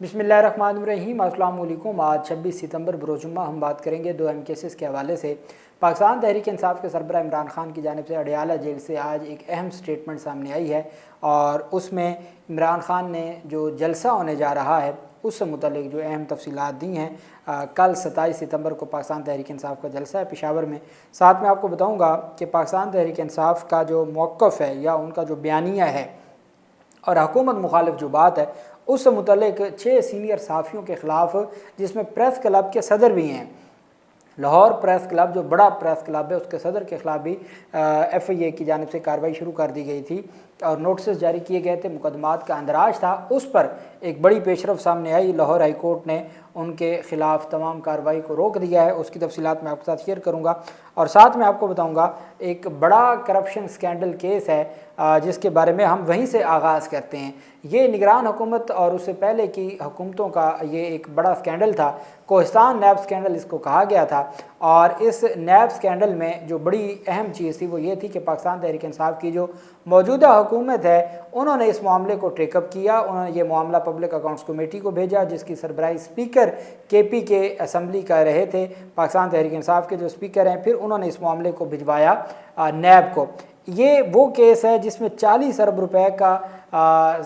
बिस्मिल्लाहिर्रहमानिर्रहीम। अस्सलाम वालेकुम। आज 26 सितंबर बरोज़ हम बात करेंगे दो अहम केसेस के हवाले से। पाकिस्तान तहरीक इंसाफ के सरबराह इमरान खान की जानिब से अडयाला जेल से आज एक अहम स्टेटमेंट सामने आई है और उसमें इमरान खान ने जो जलसा होने जा रहा है उससे मुतल्लिक जो अहम तफसीलात दी हैं। कल 27 सितंबर को पाकिस्तान तहरीक इंसाफ का जलसा है पेशावर में। साथ में आपको बताऊँगा कि पाकिस्तान तहरीक इंसाफ का जो मौक़िफ़ है या उनका जो बयानिया है और हुकूमत मुखालिफ जो बात है उससे मुतल्लिक 6 सीनियर सहाफ़ियों के ख़िलाफ़, जिसमें प्रेस क्लब के सदर भी हैं, लाहौर प्रेस क्लब जो बड़ा प्रेस क्लब है उसके सदर के ख़िलाफ़ भी FIA की जानिब से कार्रवाई शुरू कर दी गई थी और नोटिस जारी किए गए थे। मुकदमात का अंदराज था, उस पर एक बड़ी पेशरफ सामने आई। लाहौर हाई कोर्ट ने उनके ख़िलाफ़ तमाम कार्रवाई को रोक दिया है। उसकी तफसीलात मैं आपके साथ शेयर करूँगा और साथ में आपको बताऊँगा एक बड़ा करप्शन स्कैंडल केस है जिसके बारे में हम वहीं से आगाज़ करते हैं। ये निगरान हुकूमत और उससे पहले की हुकूमतों का ये एक बड़ा स्कैंडल था। कोहिस्तान नैब स्कैंडल इसको कहा गया था और इस नैब स्कैंडल में जो बड़ी अहम चीज़ थी वो ये थी कि पाकिस्तान तहरीक इंसाफ की जो मौजूदा हुकूमत है उन्होंने इस मामले को टेकअप किया। उन्होंने ये मामला पब्लिक अकाउंट्स कमेटी को भेजा जिसकी सरबराही स्पीकर KP के असम्बली कर रहे थे, पाकिस्तान तहरीक इंसाफ के जो स्पीकर हैं। फिर उन्होंने इस मामले को भिजवाया नैब को। ये वो केस है जिसमें 40 अरब रुपए का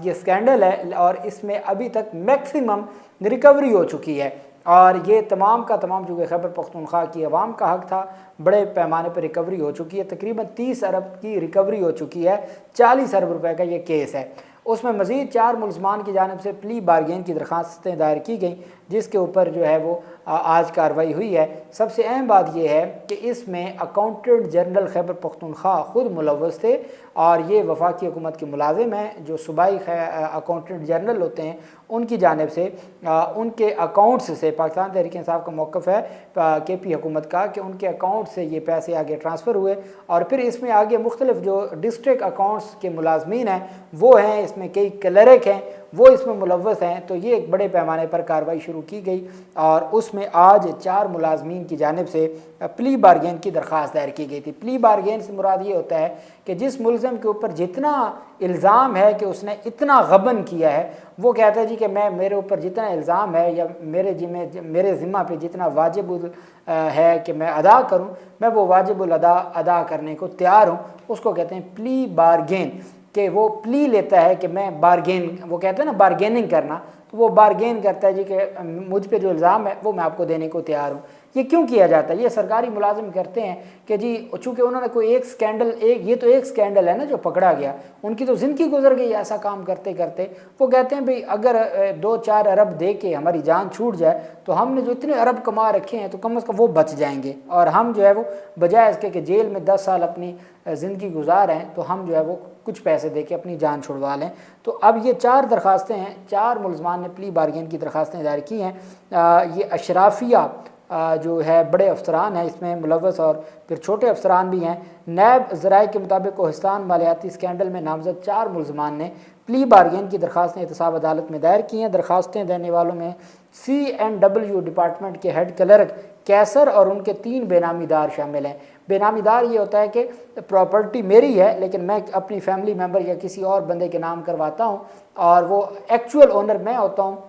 ये स्कैंडल है और इसमें अभी तक मैक्सिमम रिकवरी हो चुकी है और ये तमाम का तमाम जो खैबर पख्तूनख्वा की अवाम का हक था, बड़े पैमाने पर रिकवरी हो चुकी है। तकरीबन 30 अरब की रिकवरी हो चुकी है। 40 अरब रुपए का ये केस है। उसमें मज़ीद 4 मुलज़मान की जानिब से प्ली बारगेन की दरख्वास्तें दायर की गई जिसके ऊपर जो है वो आज कार्रवाई हुई है। सबसे अहम बात यह है कि इसमें अकाउंटेंट जनरल खैबर पख्तूनख्वा ख़ुद मुलव्वस थे और ये वफाकी हुकूमत के मुलाजिम हैं। जो सूबाई अकाउंटेंट जनरल होते हैं उनकी जानिब से उनके अकाउंट्स से पाकिस्तान तहरीक इंसाफ का मौक़िफ़ है KP हुकूमत का कि उनके अकाउंट से ये पैसे आगे ट्रांसफ़र हुए और फिर इसमें आगे मुख्तलिफ जो डिस्ट्रिक्ट अकाउंट्स के मुलाजमीन हैं वो हैं, इसमें कई क्लर्क हैं वो इसमें मुलव्वस हैं। तो ये एक बड़े पैमाने पर कार्रवाई शुरू की गई और उसमें आज 4 मुलाजमीन की जानिब से प्ली बारगेन की दरख्वास्त दायर की गई थी। प्ली बारगेन से मुराद ये होता है कि जिस मुलज़म के ऊपर जितना इल्ज़ाम है कि उसने इतना गबन किया है, वो कहता है जी कि मैं मेरे ऊपर जितना इल्ज़ाम है या मेरे ज़िम्मा पे जितना वाजिब है कि मैं अदा करूं, मैं वो वाजिबुल अदा करने को तैयार हूं। उसको कहते हैं प्ली बारगेन, कि वो प्ली लेता है कि मैं बारगेन, वो कहते हैं ना बारगेनिंग करना, तो वो बारगेन करता है जी कि मुझ पे जो इल्ज़ाम है वो मैं आपको देने को तैयार हूँ। ये क्यों किया जाता है? ये सरकारी मुलाजिम करते हैं कि जी चूँकि उन्होंने कोई एक स्कैंडल, ये तो एक स्कैंडल है ना जो पकड़ा गया, उनकी तो ज़िंदगी गुजर गई ऐसा काम करते करते। वो कहते हैं भाई अगर 2-4 अरब दे के हमारी जान छूट जाए तो हमने जो इतने अरब कमा रखे हैं तो कम अज़ कम वो बच जाएंगे और हम जो है वो बजाय इसके कि जेल में 10 साल अपनी ज़िंदगी गुजार हैं तो हम जो है वो कुछ पैसे दे के अपनी जान छुड़वा लें। तो अब ये 4 दरख्वास्तें हैं, 4 मुलज़मान ने प्ली बारगेन की दरख्वास्तें दायर की हैं। ये अशराफिया जो है बड़े अफसरान हैं इसमें मुलव्वस और फिर छोटे अफसरान भी हैं। नैब ज़राए के मुताबिक कोहिस्तान मालियाती स्कैंडल में नामज़द 4 मुलज़मान ने प्ली बारगेन की दरख्वास्तें एहतसाब अदालत में दायर की हैं। दरख्वास्तें देने वालों में C&W डिपार्टमेंट के हेड क्लर्क कैसर और उनके 3 बेनामीदार शामिल हैं। बेनामीदार ये होता है कि प्रॉपर्टी मेरी है लेकिन मैं अपनी फैमिली मेम्बर या किसी और बंदे के नाम करवाता हूँ और वो एक्चुअल ओनर मैं होता हूँ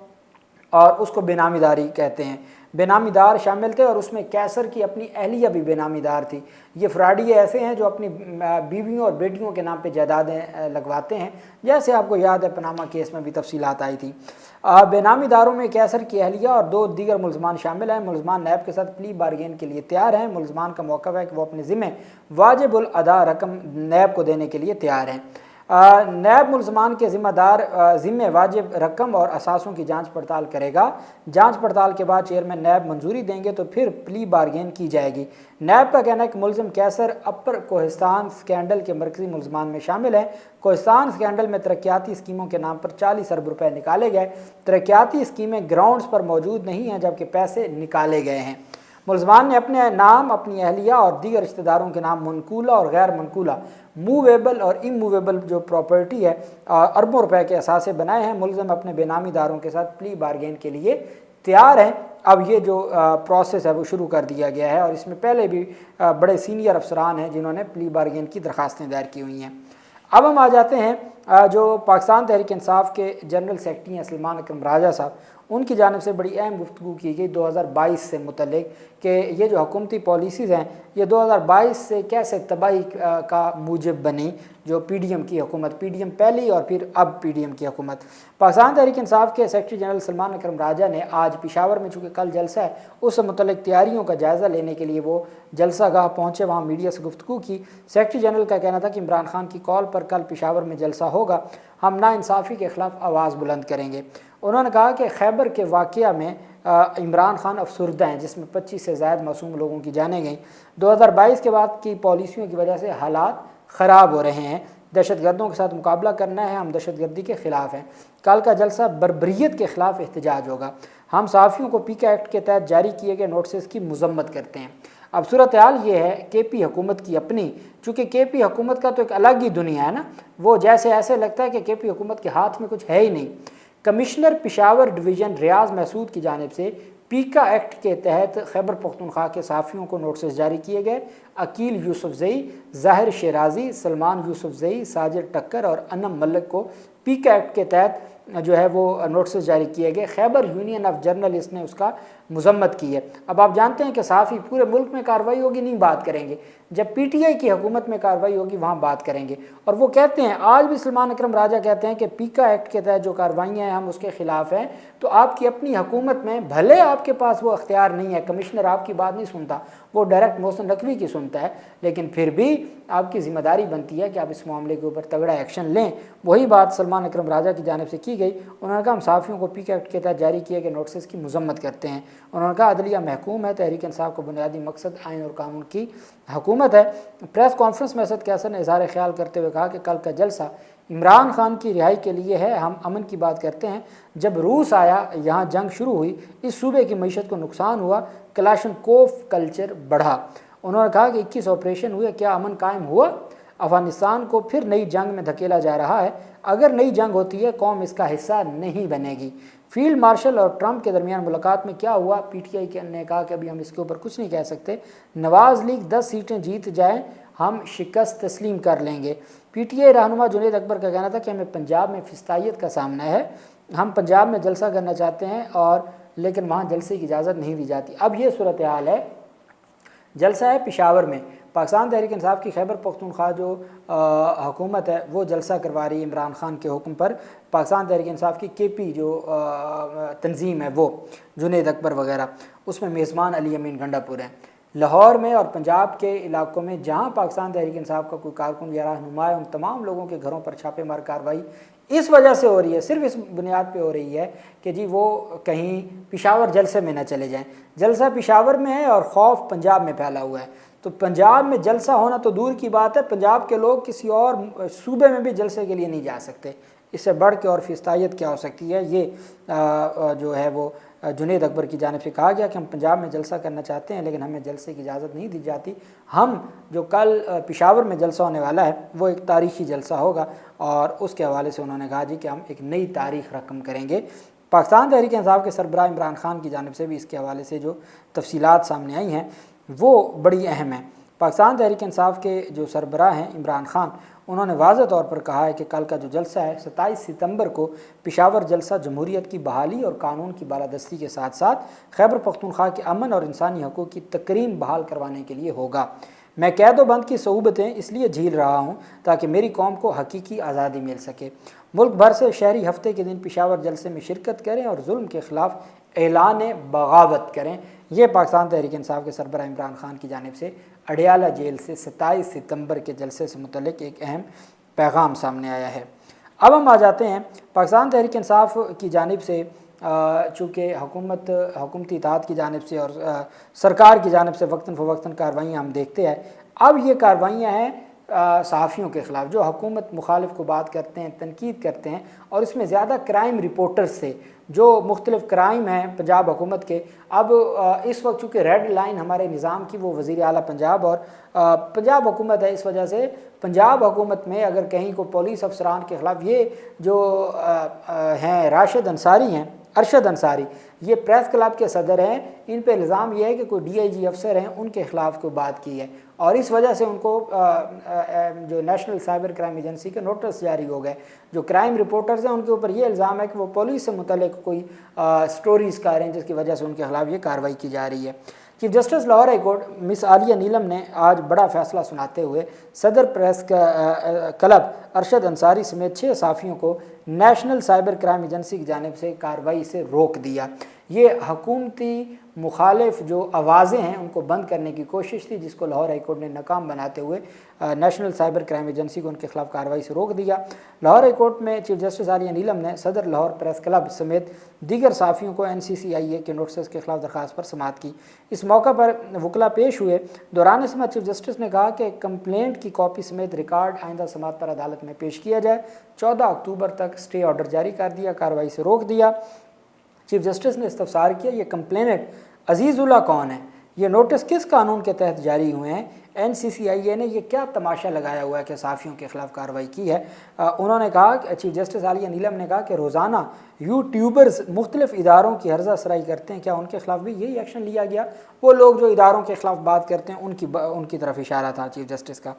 और उसको बेनामीदारी कहते हैं। बेनामीदार शामिल थे और उसमें कैसर की अपनी अहलिया भी बेनामीदार थी। ये फ्राडी ऐसे हैं जो अपनी बीवियों और बेटियों के नाम पे जायदादें लगवाते हैं, जैसे आपको याद है पनामा केस में भी तफसीलात आई थी। बेनामीदारों में कैसर की अहलिया और 2 दीगर मुलज़मान शामिल हैं। मुलज़मान नैब के साथ प्ली बारगेन के लिए तैयार हैं। मुलज़मान का मौक़िफ़ है कि वो अपने ज़िम्मे वाजिबुल अदा रकम नैब को देने के लिए तैयार हैं। नैब मुलज़मान के ज़िम्मे वाजिब रकम और असासों की जांच पड़ताल करेगा। जांच पड़ताल के बाद चेयरमैन नैब मंजूरी देंगे तो फिर प्ली बारगेन की जाएगी। नैब का कहना है कि मुलज़िम कैसर अपर कोहिस्तान स्कैंडल के मरकज़ी मुलज़मान में शामिल है। कोहिस्तान स्कैंडल में तरक्याती स्कीमों के नाम पर 40 अरब रुपये निकाले गए। तरक्याती स्कीमें ग्राउंड्स पर मौजूद नहीं हैं जबकि पैसे निकाले गए हैं। मुलज़मान ने अपने नाम, अपनी अहलिया और दीगर रिश्तेदारों के नाम मनकूला और गैर मनकूला, मूवेबल और इमूवेबल जो प्रॉपर्टी है अरबों रुपए के असासे बनाए हैं। मुलज़िम अपने बेनामीदारों के साथ प्ली बारगेन के लिए तैयार हैं। अब ये जो प्रोसेस है वो शुरू कर दिया गया है और इसमें पहले भी बड़े सीनियर अफसरान हैं जिन्होंने प्ली बारगेन की दरख्वास्तें दायर की हुई हैं। अब हम आ जाते हैं जो पाकिस्तान तहरीक इंसाफ के जनरल सेक्रेटरी हैं सलमान अकरम राजा साहब, उनकी जानिब से बड़ी अहम गुफ्तगू की गई 2022 से मुतल्लिक कि ये जो हुकूमती पॉलिसीज़ हैं ये 2022 से कैसे तबाही का मूजब बनी। जो PDM की हुकूमत, PDM पहली और फिर अब PDM की हुकूमत। पाकिस्तान तहरीक इंसाफ के सेक्रेटरी जनरल सलमान अकरम राजा ने आज पेशावर में, चूँकि कल जलसा है, उस मुतल्लिक तैयारियों का जायज़ा लेने के लिए वो जलसा गाह पहुँचे, वहाँ मीडिया से गुफ्तगू की। सेक्रेटरी जनरल का कहना था कि इमरान खान की कॉल पर कल पेशावर में जलसा होगा, हम नाइंसाफ़ी के ख़िलाफ़ आवाज़ बुलंद करेंगे। उन्होंने कहा कि खैबर के वाक़या में इमरान खान अफसुर्दा हैं, जिसमें 25 से ज़ायद मासूम लोगों की जानें गईं। 2022 के बाद की पॉलिसियों की वजह से हालात ख़राब हो रहे हैं, दहशतगर्दों के साथ मुकाबला करना है, हम दहशतगर्दी के ख़िलाफ़ हैं। कल का जलसा बर्बरियत के ख़िलाफ़ एहतजाज होगा। हम सहाफ़ियों को पीका एक्ट के तहत जारी किए गए नोटिस की मज़म्मत करते हैं। अब सूरत हाल ये है KP हुकूमत की अपनी, चूँकि KP हुकूमत का तो एक अलग ही दुनिया है ना, वो जैसे ऐसे लगता है कि KP हुकूमत के हाथ में कुछ है ही नहीं। कमिश्नर पेशावर डिवीज़न रियाज महसूद की जानिब से पीका एक्ट के तहत खैबर पख्तूनख्वा के सहाफ़ियों को नोटिस जारी किए गए। अकील यूसुफजई, ज़ाहिर शिराजी, सलमान यूसुफजई, साजिद टक्कर और अनम मलिक को पीका एक्ट के तहत जो है वो नोटिस जारी किए गए। खैबर यूनियन ऑफ जर्नलिस्ट ने उसका मज़म्मत की है। अब आप जानते हैं कि सहाफ़ी पूरे मुल्क में कार्रवाई होगी नहीं बात करेंगे, जब PTI की हुकूमत में कार्रवाई होगी वहाँ बात करेंगे। और वो कहते हैं, आज भी सलमान अकरम राजा कहते हैं कि पीका एक्ट के तहत जो कार्रवाइयाँ हैं हम उसके ख़िलाफ़ हैं। तो आपकी अपनी हुकूमत में भले आपके पास वो अख्तियार नहीं है, कमिश्नर आपकी बात नहीं सुनता, वो डायरेक्ट मोहसिन नकवी की सुनता है, लेकिन फिर भी आपकी ज़िम्मेदारी बनती है कि आप इस मामले के ऊपर तगड़ा एक्शन लें। वही बात सलमान अकरम राजा की जानिब से की गई। उन्होंने कहा हम सहाफ़ियों को पीका एक्ट के तहत जारी किए गए नोटिस की मज़म्मत करते हैं। उन्होंने कहा अदलिया महकूम है, तहरीक इंसाफ का बुनियादी मकसद आइन और कानून की हुकूमत है। प्रेस कॉन्फ्रेंस में असद कैसर ने इज़हार ख्याल करते हुए कहा कि कल का जलसा इमरान खान की रिहाई के लिए है। हम अमन की बात करते हैं, जब रूस आया यहाँ जंग शुरू हुई, इस सूबे की मीशत को नुकसान हुआ, क्लाशनकोफ कल्चर बढ़ा। उन्होंने कहा कि 21 ऑपरेशन हुए, क्या अमन कायम हुआ? अफगानिस्तान को फिर नई जंग में धकेला जा रहा है। अगर नई जंग होती है कौम इसका हिस्सा नहीं बनेगी। फील्ड मार्शल और ट्रंप के दरमियान मुलाकात में क्या हुआ? PTI ने कहा कि अभी हम इसके ऊपर कुछ नहीं कह सकते। नवाज़ लीग 10 सीटें जीत जाएं हम शिकस्त तस्लीम कर लेंगे। PTI रहनुमा जुनैद अकबर का कहना था कि हमें पंजाब में फिस्तायत का सामना है, हम पंजाब में जलसा करना चाहते हैं और लेकिन वहाँ जलसे की इजाज़त नहीं दी जाती। अब ये सूरत हाल है। जलसा है पेशावर में, पाकिस्तान तहरीक इंसाफ की खैबर पख्तूनख्वा जो हुकूमत है वो जलसा करवा रही है इमरान खान के हुक्म पर। पाकिस्तान तहरीक इंसाफ की KP जो तंजीम है वो जुनैद अकबर वगैरह, उसमें मेज़बान अली अमीन गंडापुर हैं। लाहौर में और पंजाब के इलाकों में जहाँ पाकिस्तान तहरीक इंसाफ का कोई कारकुन या रहनुमा है, उन तमाम लोगों के घरों पर छापेमार कार्रवाई इस वजह से हो रही है, सिर्फ इस बुनियाद पे हो रही है कि जी वो कहीं पेशावर जलसे में न चले जाएं। जलसा पेशावर में है और खौफ पंजाब में फैला हुआ है। तो पंजाब में जलसा होना तो दूर की बात है, पंजाब के लोग किसी और सूबे में भी जलसे के लिए नहीं जा सकते। इससे बढ़ के और फिस्तायत क्या हो सकती है? ये जो है वो जुनैद अकबर की जानिब से कहा गया कि हम पंजाब में जलसा करना चाहते हैं लेकिन हमें जलसे की इजाज़त नहीं दी जाती। हम जो कल पेशावर में जलसा होने वाला है वो एक तारीख़ी जलसा होगा और उसके हवाले से उन्होंने कहा जी कि हम एक नई तारीख़ रकम करेंगे। पाकिस्तान तहरीक इंसाफ के सरबराह इमरान खान की जानिब से भी इसके हवाले से जो तफसीलात सामने आई हैं वो बड़ी अहम है। पाकिस्तान तहरीक इंसाफ के जो सरबराह हैं इमरान खान, उन्होंने वाज़ह तौर पर कहा है कि कल का जो जलसा है 27 सितंबर को पेशावर जलसा जमहूरियत की बहाली और कानून की बालादस्ती के साथ साथ खैबर पख्तूनख्वा के अमन और इंसानी हकूक़ की तकरीम बहाल करवाने के लिए होगा। मैं कैद व बंद की सहूबतें इसलिए झील रहा हूँ ताकि मेरी कौम को हकीकी आज़ादी मिल सके। मुल्क भर से शहरी हफ्ते के दिन पेशावर जलसे में शिरकत करें और जुल्म के ख़िलाफ़ ऐलान बगावत करें। ये पाकिस्तान तहरीक इंसाफ के सरबराह इमरान खान की जानिब से अडियाला जेल से 27 सितंबर के जलसे से मुतल्लिक एक अहम पैगाम सामने आया है। अब हम आ जाते हैं पाकिस्तान तहरीक इंसाफ की जानिब से, चूँकि हुकूमती इत्तेहाद की जानिब से और सरकार की जानिब से वक्तन फ़वक्तन कार्रवाइयाँ हम देखते हैं। अब ये कार्रवाइयाँ हैं सहाफ़ियों के ख़िलाफ़ जो हुकूमत मुखालिफ को बात करते हैं, तनकीद करते हैं और इसमें ज़्यादा क्राइम रिपोर्टर्स से जो मुख्तलिफ़ क्राइम हैं पंजाब हुकूमत के। अब इस वक्त चूँकि रेड लाइन हमारे निज़ाम की वो वज़ीर आला पंजाब और पंजाब हुकूमत है, इस वजह से पंजाब हुकूमत में अगर कहीं को पुलिस अफसरान के ख़िलाफ़ ये जो हैं राशिद अंसारी हैं, अरशद अंसारी, یہ پریس کلب کے صدر ہیں، ان پہ الزام یہ ہے کہ کوئی DIG افسر ہیں ان کے خلاف کوئی بات کی ہے، اور اس وجہ سے ان کو جو نیشنل سائبر کرائم ایجنسی کے نوٹس جاری ہو گئے۔ جو کرائم رپورٹرز ہیں ان کے اوپر یہ الزام ہے کہ وہ پولیس سے متعلق کوئی سٹوریز کر رہے ہیں جس کی وجہ سے ان کے خلاف یہ کارروائی کی جا رہی ہے۔ Chief justice Lahore high court Ms Aliya Neelam نے آج بڑا فیصلہ سناتے ہوئے صدر پریس کلب ارشد انصاری سمیت 6 صحافیوں کو نیشنل سائبر کرائم ایجنسی کی جانب سے کارروائی سے روک دیا۔ یہ حکومتی مخالف جو آوازیں ہیں ان کو بند کرنے کی کوشش تھی، جس کو لاہور ہائی کورٹ نے ناکام بناتے ہوئے نیشنل سائبر کرائم ایجنسی کو ان کے خلاف کارروائی سے روک دیا۔ لاہور ہائی کورٹ میں چیف جسٹس عالیہ نیلم نے صدر لاہور پریس کلب سمیت دیگر صحافیوں کو NCCIA کے نوٹسز کے خلاف درخواست پر سماعت کی۔ اس موقع پر وکلاء پیش ہوئے۔ دوران سماعت چیف جسٹس نے کہا کہ کمپلینٹ کی کاپی سمیت ریکارڈ آئندہ سماعت پر عدالت میں پیش کیا جائے۔ 14 اکتوبر تک سٹے آرڈر جاری کر دیا، کارروائی سے روک دیا۔ چیف جسٹس نے استفسار کیا، یہ کمپلیننٹ عزیز اللہ کون ہے؟ یہ نوٹس کس قانون کے تحت جاری ہوئے ہیں؟ NCCIA نے یہ کیا تماشا لگایا ہوا ہے کہ صحافیوں کے خلاف کارروائی کی ہے؟ انہوں نے کہا کہ چیف جسٹس عالیہ نیلم نے کہا کہ روزانہ یوٹیوبرز مختلف اداروں کی ہرزہ سرائی کرتے ہیں، کیا ان کے خلاف بھی یہی ایکشن لیا گیا؟ وہ لوگ جو اداروں کے خلاف بات کرتے ہیں ان کی طرف اشارہ تھا چیف جسٹس کا۔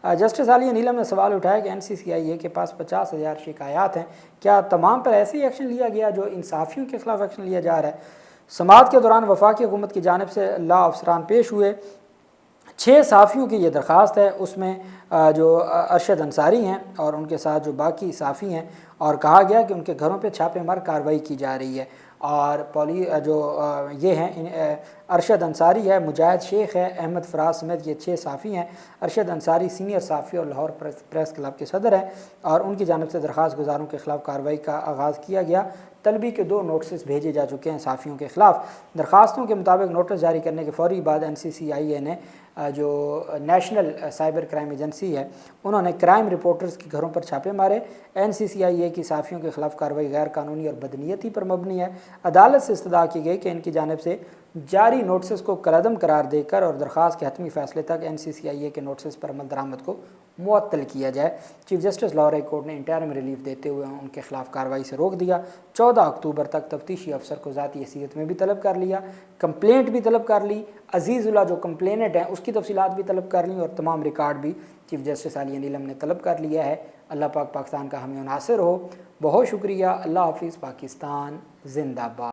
جسٹس عالیہ نیلم نے سوال اٹھایا کہ NCCIA کے پاس 50,000 شکایات ہیں، کیا تمام پر ایسے ہی ایکشن لیا گیا جو ان صحافیوں کے خلاف ایکشن لیا جا رہا ہے؟ سماعت کے دوران وفاقی حکومت کی جانب سے لا افسران پیش ہوئے۔ 6 صحافیوں کی یہ درخواست ہے، اس میں جو ارشد انصاری ہیں اور ان کے ساتھ جو باقی صحافی ہیں، اور کہا گیا کہ ان کے گھروں پہ چھاپے مار کارروائی کی جا رہی ہے، اور جو یہ ہیں ارشد انصاری ہے، مجاہد شیخ ہے، احمد فراز سمیت یہ 6 صحافی ہیں۔ ارشد انصاری سینئر صحافی اور لاہور پریس کلب کے صدر ہیں، اور ان کی جانب سے درخواست گزاروں کے خلاف کارروائی کا آغاز کیا گیا۔ طلبی کے 2 نوٹسز بھیجے جا چکے ہیں صحافیوں کے خلاف۔ درخواستوں کے مطابق نوٹس جاری کرنے کے فوری بعد NCCIA نے جو نیشنل سائبر کرائم ایجنسی ہے انہوں نے کرائم رپورٹرز کے گھروں پر چھاپے مارے۔ NCCIA کی صحافیوں کے خلاف کارروائی غیر قانونی اور بدنیتی پر مبنی ہے۔ عدالت سے استدعا کی گئی کہ ان کی جانب سے جاری نوٹسز کو کالعدم قرار دے کر اور درخواست کے حتمی فیصلے تک NCCIA کے نوٹسز پر عمل درآمد کو معطل کیا جائے۔ Chief justice Lahore high court نے انٹرم ریلیف دیتے ہوئے ان کے خلاف کارروائی سے روک دیا۔ 14 اکتوبر تک تفتیشی افسر کو ذاتی حیثیت میں بھی طلب کر لیا، کمپلینٹ بھی طلب کر لی، عزیز اللہ جو کمپلیننٹ ہیں اس کی تفصیلات بھی طلب کر لیں، اور تمام ریکارڈ بھی چیف جسٹس عالیہ نیلم نے طلب کر لیا ہے۔ اللہ پاک پاکستان کا حامی و ناصر ہو۔ بہت شکریہ۔ اللہ حافظ۔ پاکستان زندہ باد۔